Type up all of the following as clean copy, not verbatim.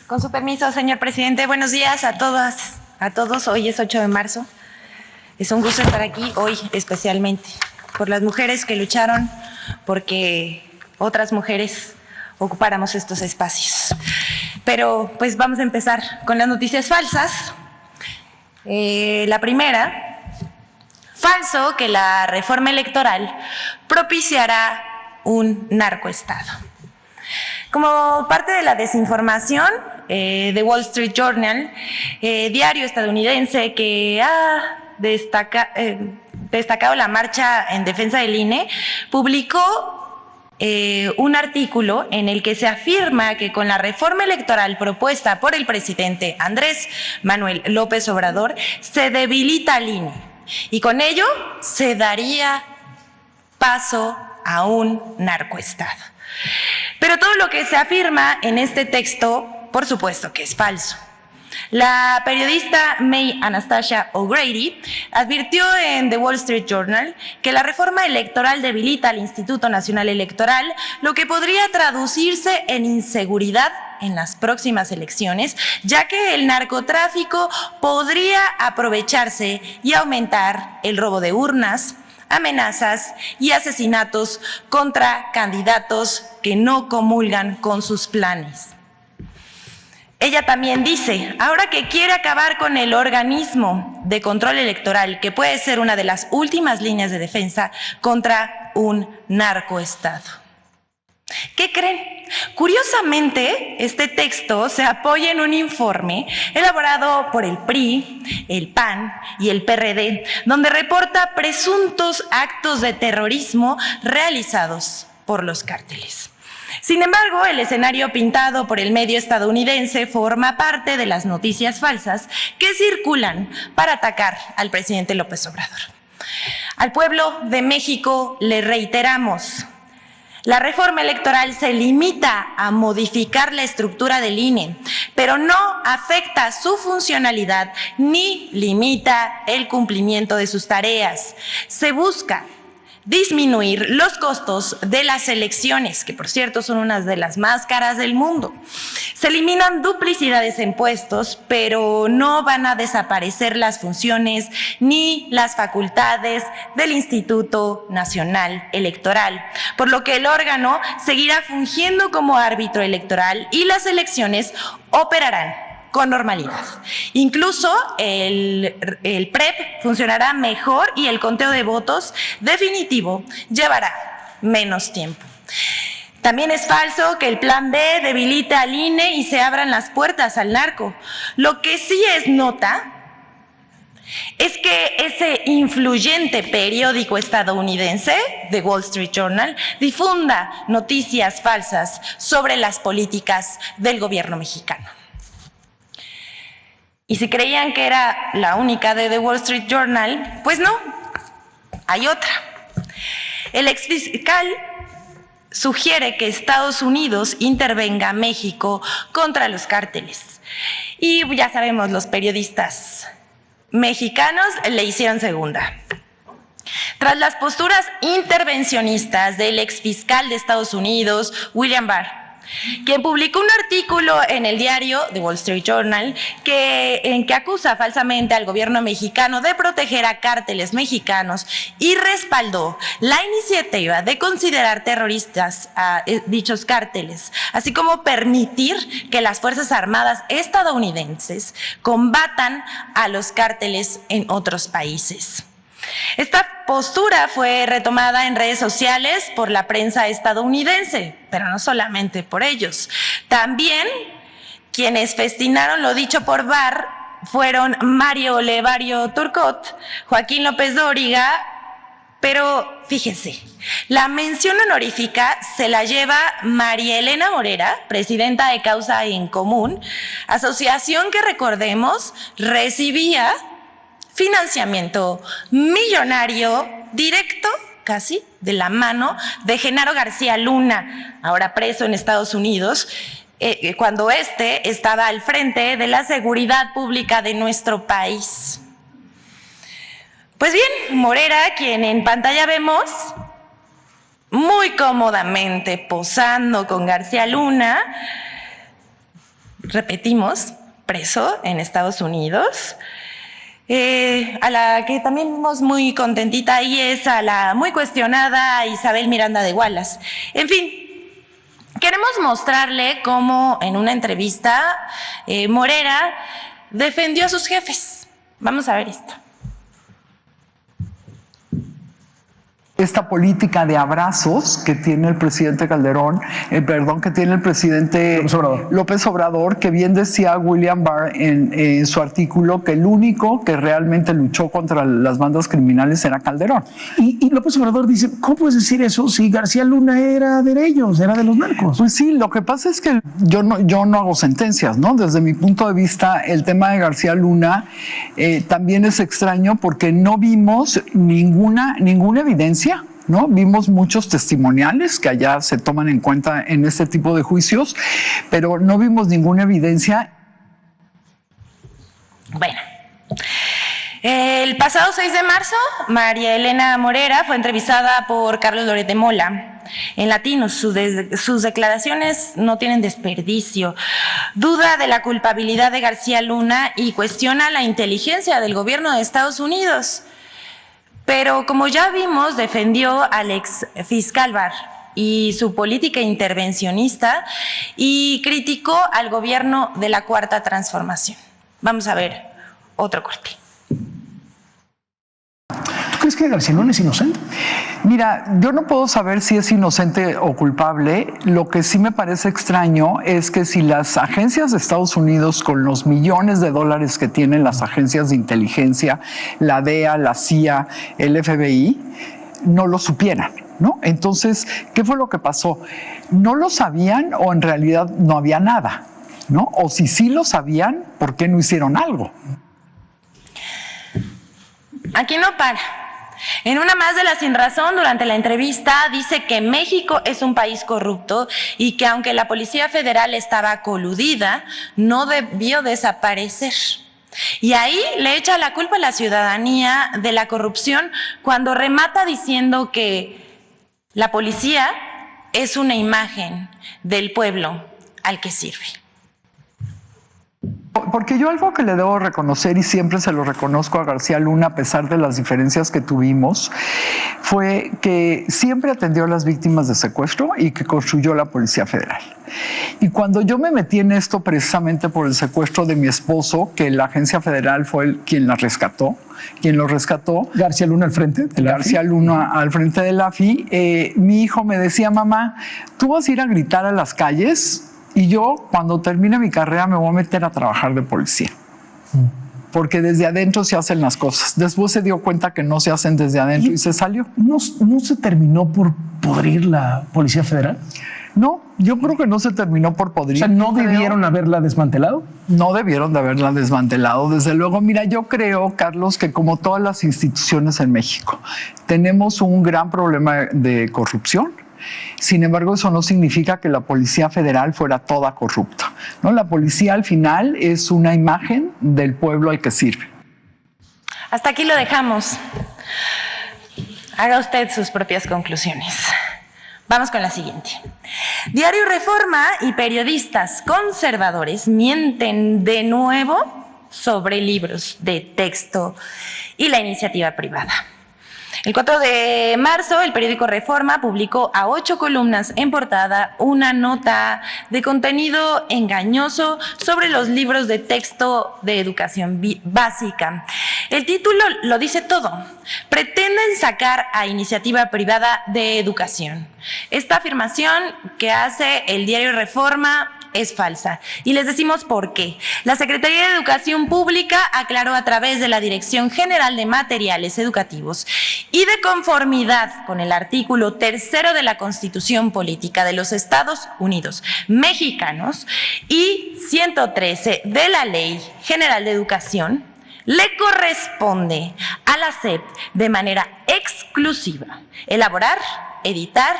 Con su permiso, señor presidente, buenos días a todas, a todos. Hoy es 8 de marzo. Es un gusto estar aquí hoy especialmente por las mujeres que lucharon porque otras mujeres ocupáramos estos espacios. Pero pues vamos a empezar con las noticias falsas. La primera, falso que la reforma electoral propiciará un narcoestado. Como parte de la desinformación, The Wall Street Journal, diario estadounidense que ha destacado la marcha en defensa del INE, publicó un artículo en el que se afirma que con la reforma electoral propuesta por el presidente Andrés Manuel López Obrador se debilita al INE y con ello se daría paso a un narcoestado. Pero todo lo que se afirma en este texto, por supuesto que es falso. La periodista May Anastasia O'Grady advirtió en The Wall Street Journal que la reforma electoral debilita al Instituto Nacional Electoral, lo que podría traducirse en inseguridad en las próximas elecciones, ya que el narcotráfico podría aprovecharse y aumentar el robo de urnas, amenazas y asesinatos contra candidatos que no comulgan con sus planes. Ella también dice, ahora que quiere acabar con el organismo de control electoral, que puede ser una de las últimas líneas de defensa contra un narcoestado. ¿Qué creen? Curiosamente, este texto se apoya en un informe elaborado por el PRI, el PAN y el PRD, donde reporta presuntos actos de terrorismo realizados por los cárteles. Sin embargo, el escenario pintado por el medio estadounidense forma parte de las noticias falsas que circulan para atacar al presidente López Obrador. Al pueblo de México le reiteramos: la reforma electoral se limita a modificar la estructura del INE, pero no afecta su funcionalidad ni limita el cumplimiento de sus tareas. Se busca disminuir los costos de las elecciones, que por cierto son unas de las más caras del mundo. Se eliminan duplicidades en puestos, pero no van a desaparecer las funciones ni las facultades del Instituto Nacional Electoral, por lo que el órgano seguirá fungiendo como árbitro electoral y las elecciones operarán con normalidad. Incluso el PREP funcionará mejor y el conteo de votos definitivo llevará menos tiempo. También es falso que el Plan B debilite al INE y se abran las puertas al narco. Lo que sí es nota es que ese influyente periódico estadounidense, The Wall Street Journal, difunda noticias falsas sobre las políticas del gobierno mexicano. Y si creían que era la única de The Wall Street Journal, pues no, hay otra. El exfiscal sugiere que Estados Unidos intervenga a México contra los cárteles. Y ya sabemos, los periodistas mexicanos le hicieron segunda. Tras las posturas intervencionistas del exfiscal de Estados Unidos, William Barr, quien publicó un artículo en el diario The Wall Street Journal en que acusa falsamente al gobierno mexicano de proteger a cárteles mexicanos y respaldó la iniciativa de considerar terroristas a dichos cárteles, así como permitir que las Fuerzas Armadas estadounidenses combatan a los cárteles en otros países. Esta postura fue retomada en redes sociales por la prensa estadounidense, pero no solamente por ellos. También quienes festinaron lo dicho por Barr fueron Mario Levario Turcot, Joaquín López Dóriga, pero fíjense, la mención honorífica se la lleva María Elena Morera, presidenta de Causa en Común, asociación que, recordemos, recibía financiamiento millonario directo, casi, de la mano de Genaro García Luna, ahora preso en Estados Unidos, cuando este estaba al frente de la seguridad pública de nuestro país. Pues bien, Morera, quien en pantalla vemos muy cómodamente posando con García Luna, repetimos, preso en Estados Unidos. A la que también vimos muy contentita ahí es a la muy cuestionada Isabel Miranda de Wallace. En fin, queremos mostrarle cómo en una entrevista Morera defendió a sus jefes. Vamos a ver esto. Esta política de abrazos que tiene el presidente Calderón, que tiene el presidente López Obrador, que bien decía William Barr en su artículo que el único que realmente luchó contra las bandas criminales era Calderón. Y López Obrador dice, ¿cómo puedes decir eso si García Luna era de ellos, era de los narcos? Pues sí, lo que pasa es que yo no hago sentencias, ¿no? Desde mi punto de vista, el tema de García Luna también es extraño porque no vimos ninguna evidencia, ¿no? Vimos muchos testimoniales que allá se toman en cuenta en este tipo de juicios, pero no vimos ninguna evidencia. Bueno, el pasado 6 de marzo, María Elena Morera fue entrevistada por Carlos Loret de Mola en Latinos. Sus declaraciones no tienen desperdicio. Duda de la culpabilidad de García Luna y cuestiona la inteligencia del gobierno de Estados Unidos. Pero como ya vimos, defendió al ex fiscal Barr y su política intervencionista y criticó al gobierno de la Cuarta Transformación. Vamos a ver otro corte. ¿Tú crees que García Luna es inocente? Mira, yo no puedo saber si es inocente o culpable. Lo que sí me parece extraño es que si las agencias de Estados Unidos, con los millones de dólares que tienen las agencias de inteligencia, la DEA, la CIA, el FBI, no lo supieran, ¿no? Entonces, ¿qué fue lo que pasó? ¿No lo sabían o en realidad no había nada, ¿no? O si sí lo sabían, ¿por qué no hicieron algo? Aquí no para. En una más de la Sinrazón, durante la entrevista, dice que México es un país corrupto y que aunque la Policía Federal estaba coludida, no debió desaparecer. Y ahí le echa la culpa a la ciudadanía de la corrupción cuando remata diciendo que la policía es una imagen del pueblo al que sirve. Porque yo algo que le debo reconocer, y siempre se lo reconozco a García Luna a pesar de las diferencias que tuvimos, fue que siempre atendió a las víctimas de secuestro y que construyó la Policía Federal. Y cuando yo me metí en esto precisamente por el secuestro de mi esposo, que la agencia federal fue quien lo rescató, García Luna al frente de la García Luna al frente de la AFI, mi hijo me decía, mamá, ¿tú vas a ir a gritar a las calles? Y yo, cuando termine mi carrera, me voy a meter a trabajar de policía. Porque desde adentro se hacen las cosas. Después se dio cuenta que no se hacen desde adentro y se salió. ¿No se terminó por podrir la Policía Federal? No, yo creo que no se terminó por podrir. O sea, ¿no debieron haberla desmantelado? No debieron de haberla desmantelado, desde luego. Mira, yo creo, Carlos, que como todas las instituciones en México, tenemos un gran problema de corrupción. Sin embargo, eso no significa que la Policía Federal fuera toda corrupta, ¿no? La policía al final es una imagen del pueblo al que sirve. Hasta aquí lo dejamos. Haga usted sus propias conclusiones. Vamos con la siguiente. Diario Reforma y periodistas conservadores mienten de nuevo sobre libros de texto y la iniciativa privada. El 4 de marzo, el periódico Reforma publicó a 8 columnas en portada una nota de contenido engañoso sobre los libros de texto de educación básica. El título lo dice todo. Pretenden sacar a iniciativa privada de educación. Esta afirmación que hace el diario Reforma es falsa. Y les decimos por qué. La Secretaría de Educación Pública aclaró a través de la Dirección General de Materiales Educativos y de conformidad con el artículo 3 de la Constitución Política de los Estados Unidos Mexicanos y 113 de la Ley General de Educación, le corresponde a la SEP de manera exclusiva elaborar, editar,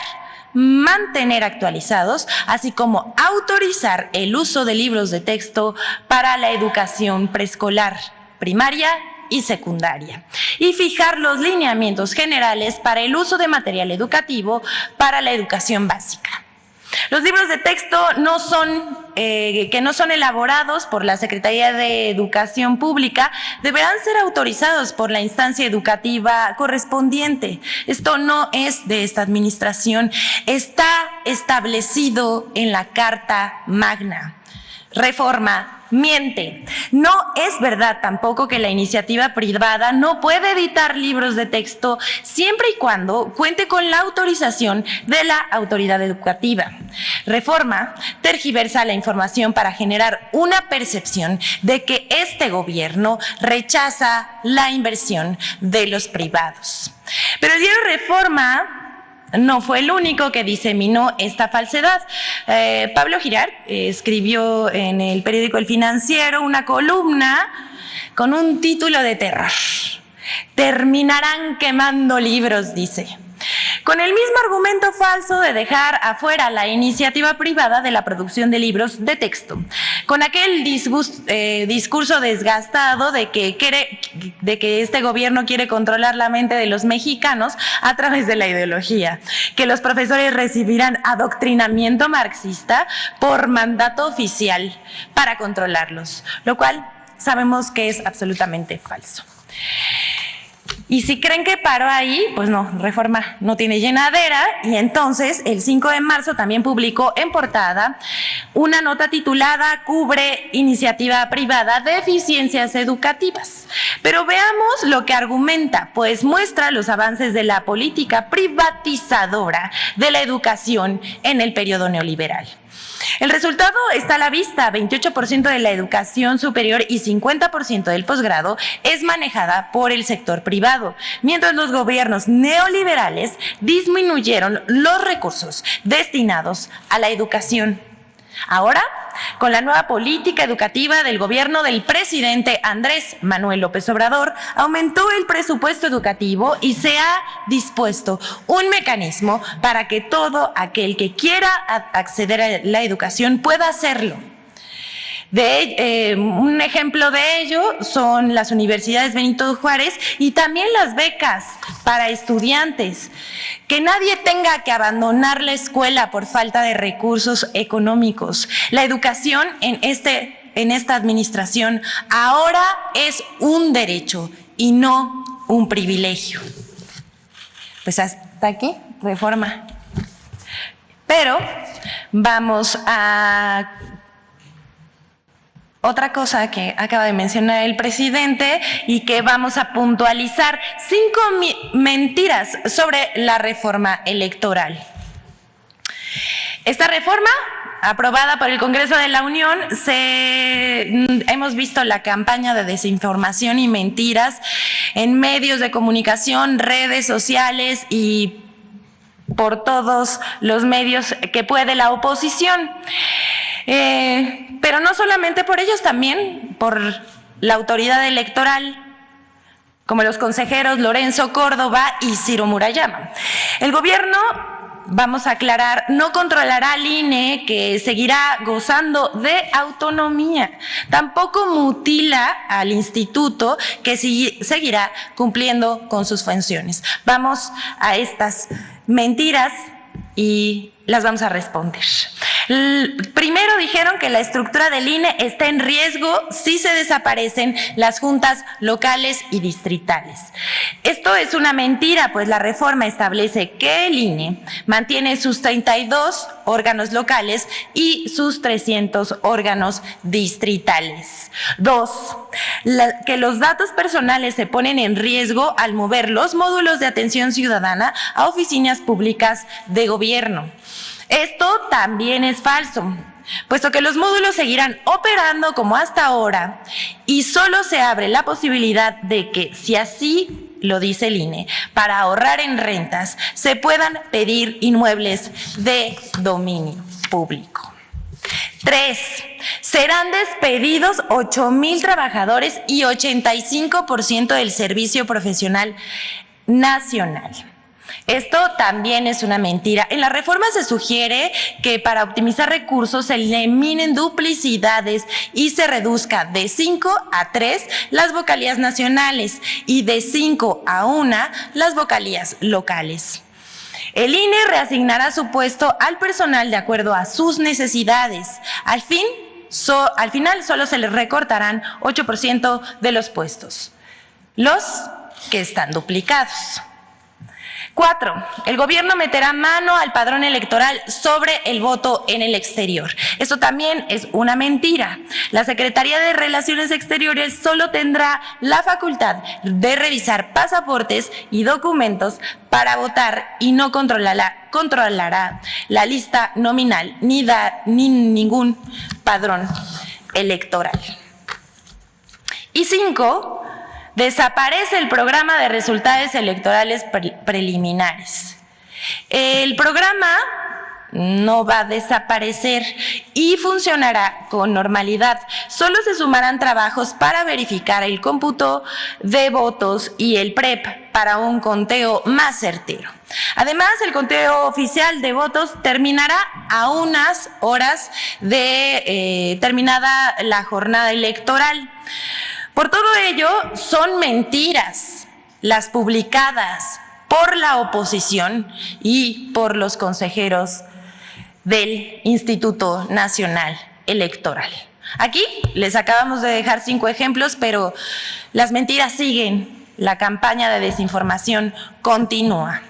mantener actualizados, así como autorizar el uso de libros de texto para la educación preescolar, primaria y secundaria, y fijar los lineamientos generales para el uso de material educativo para la educación básica. Los libros de texto que no son elaborados por la Secretaría de Educación Pública deberán ser autorizados por la instancia educativa correspondiente. Esto no es de esta administración, está establecido en la Carta Magna. Reforma miente. No es verdad tampoco que la iniciativa privada no puede editar libros de texto siempre y cuando cuente con la autorización de la autoridad educativa. Reforma tergiversa la información para generar una percepción de que este gobierno rechaza la inversión de los privados. Pero el diario Reforma no fue el único que diseminó esta falsedad. Pablo Girard escribió en el periódico El Financiero una columna con un título de terror. Terminarán quemando libros, dice. Con el mismo argumento falso de dejar afuera la iniciativa privada de la producción de libros de texto, con aquel discurso desgastado de que este gobierno quiere controlar la mente de los mexicanos a través de la ideología, que los profesores recibirán adoctrinamiento marxista por mandato oficial para controlarlos, lo cual sabemos que es absolutamente falso. Y si creen que paró ahí, pues no, Reforma no tiene llenadera, y entonces el 5 de marzo también publicó en portada una nota titulada "Cubre iniciativa privada de eficiencias educativas". Pero veamos lo que argumenta, pues muestra los avances de la política privatizadora de la educación en el periodo neoliberal. El resultado está a la vista: 28% de la educación superior y 50% del posgrado es manejada por el sector privado, mientras los gobiernos neoliberales disminuyeron los recursos destinados a la educación. Ahora, con la nueva política educativa del gobierno del presidente Andrés Manuel López Obrador, aumentó el presupuesto educativo y se ha dispuesto un mecanismo para que todo aquel que quiera acceder a la educación pueda hacerlo. Un ejemplo de ello son las universidades Benito Juárez y también las becas para estudiantes. Que nadie tenga que abandonar la escuela por falta de recursos económicos. La educación en esta administración ahora es un derecho y no un privilegio. Pues hasta aquí, Reforma. Pero vamos a otra cosa que acaba de mencionar el presidente y que vamos a puntualizar: 5 mentiras sobre la reforma electoral. Esta reforma, aprobada por el Congreso de la Unión, hemos visto la campaña de desinformación y mentiras en medios de comunicación, redes sociales y por todos los medios que puede la oposición. Pero no solamente por ellos, también por la autoridad electoral, como los consejeros Lorenzo Córdoba y Ciro Murayama. El gobierno, vamos a aclarar, no controlará al INE, que seguirá gozando de autonomía. Tampoco mutila al instituto, que seguirá cumpliendo con sus funciones. Vamos a estas mentiras y las vamos a responder. Primero dijeron que la estructura del INE está en riesgo si se desaparecen las juntas locales y distritales. Esto es una mentira, pues la reforma establece que el INE mantiene sus 32 órganos locales y sus 300 órganos distritales. 2, que los datos personales se ponen en riesgo al mover los módulos de atención ciudadana a oficinas públicas de gobierno. Esto también es falso, puesto que los módulos seguirán operando como hasta ahora y solo se abre la posibilidad de que, si así lo dice el INE, para ahorrar en rentas, se puedan pedir inmuebles de dominio público. 3, serán despedidos 8,000 trabajadores y 85% del servicio profesional nacional. Esto también es una mentira. En la reforma se sugiere que para optimizar recursos se eliminen duplicidades y se reduzca de 5 a 3 las vocalías nacionales y de 5 a 1 las vocalías locales. El INE reasignará su puesto al personal de acuerdo a sus necesidades. Al final solo se les recortarán 8% de los puestos, los que están duplicados. 4. El gobierno meterá mano al padrón electoral sobre el voto en el exterior. Esto también es una mentira. La Secretaría de Relaciones Exteriores solo tendrá la facultad de revisar pasaportes y documentos para votar y no controlará la lista nominal ni ningún padrón electoral. Y 5. Desaparece el programa de resultados electorales preliminares. El programa no va a desaparecer y funcionará con normalidad. Solo se sumarán trabajos para verificar el cómputo de votos y el PREP para un conteo más certero. Además, el conteo oficial de votos terminará a unas horas de terminada la jornada electoral. Por todo ello, son mentiras las publicadas por la oposición y por los consejeros del Instituto Nacional Electoral. Aquí les acabamos de dejar 5 ejemplos, pero las mentiras siguen, la campaña de desinformación continúa.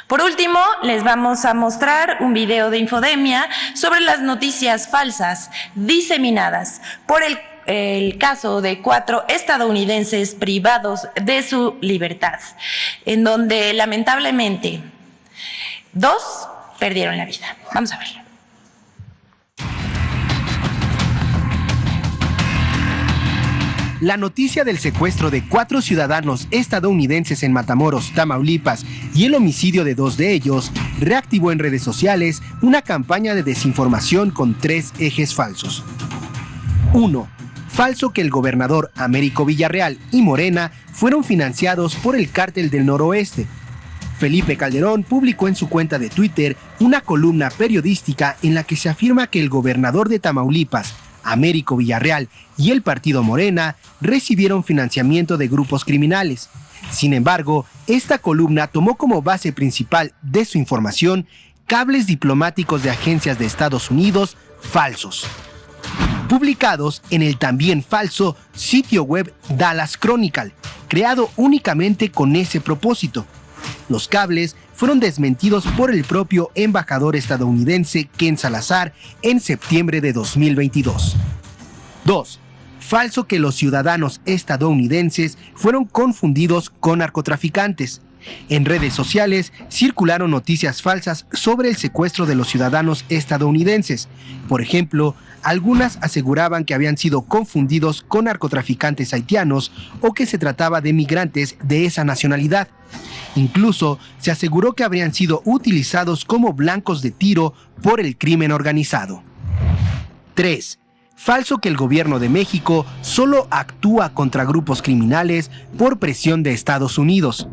Por último, les vamos a mostrar un video de Infodemia sobre las noticias falsas diseminadas por el caso de 4 estadounidenses privados de su libertad, en donde lamentablemente 2 perdieron la vida. Vamos a ver. La noticia del secuestro de 4 ciudadanos estadounidenses en Matamoros, Tamaulipas, y el homicidio de 2 de ellos reactivó en redes sociales una campaña de desinformación con 3 ejes falsos. 1. Falso que el gobernador Américo Villarreal y Morena fueron financiados por el Cártel del Noroeste. Felipe Calderón publicó en su cuenta de Twitter una columna periodística en la que se afirma que el gobernador de Tamaulipas, Américo Villarreal, y el partido Morena recibieron financiamiento de grupos criminales. Sin embargo, esta columna tomó como base principal de su información cables diplomáticos de agencias de Estados Unidos falsos, publicados en el también falso sitio web Dallas Chronicle, creado únicamente con ese propósito. Los cables fueron desmentidos por el propio embajador estadounidense Ken Salazar en septiembre de 2022. 2. Falso que los ciudadanos estadounidenses fueron confundidos con narcotraficantes. En redes sociales circularon noticias falsas sobre el secuestro de los ciudadanos estadounidenses. Por ejemplo, algunas aseguraban que habían sido confundidos con narcotraficantes haitianos o que se trataba de migrantes de esa nacionalidad. Incluso se aseguró que habrían sido utilizados como blancos de tiro por el crimen organizado. 3. Falso que el gobierno de México solo actúa contra grupos criminales por presión de Estados Unidos.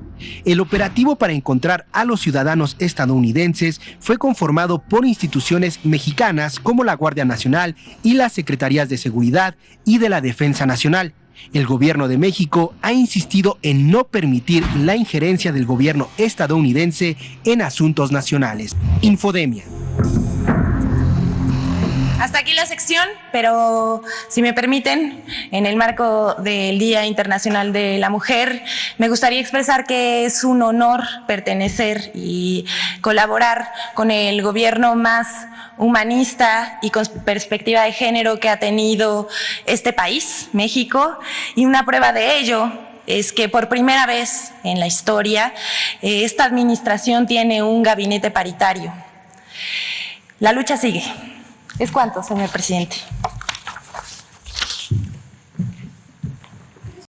El operativo para encontrar a los ciudadanos estadounidenses fue conformado por instituciones mexicanas como la Guardia Nacional y las Secretarías de Seguridad y de la Defensa Nacional. El gobierno de México ha insistido en no permitir la injerencia del gobierno estadounidense en asuntos nacionales. Infodemia. Hasta aquí la sección, pero si me permiten, en el marco del Día Internacional de la Mujer, me gustaría expresar que es un honor pertenecer y colaborar con el gobierno más humanista y con perspectiva de género que ha tenido este país, México, y una prueba de ello es que por primera vez en la historia esta administración tiene un gabinete paritario. La lucha sigue. ¿Es cuánto, señor presidente?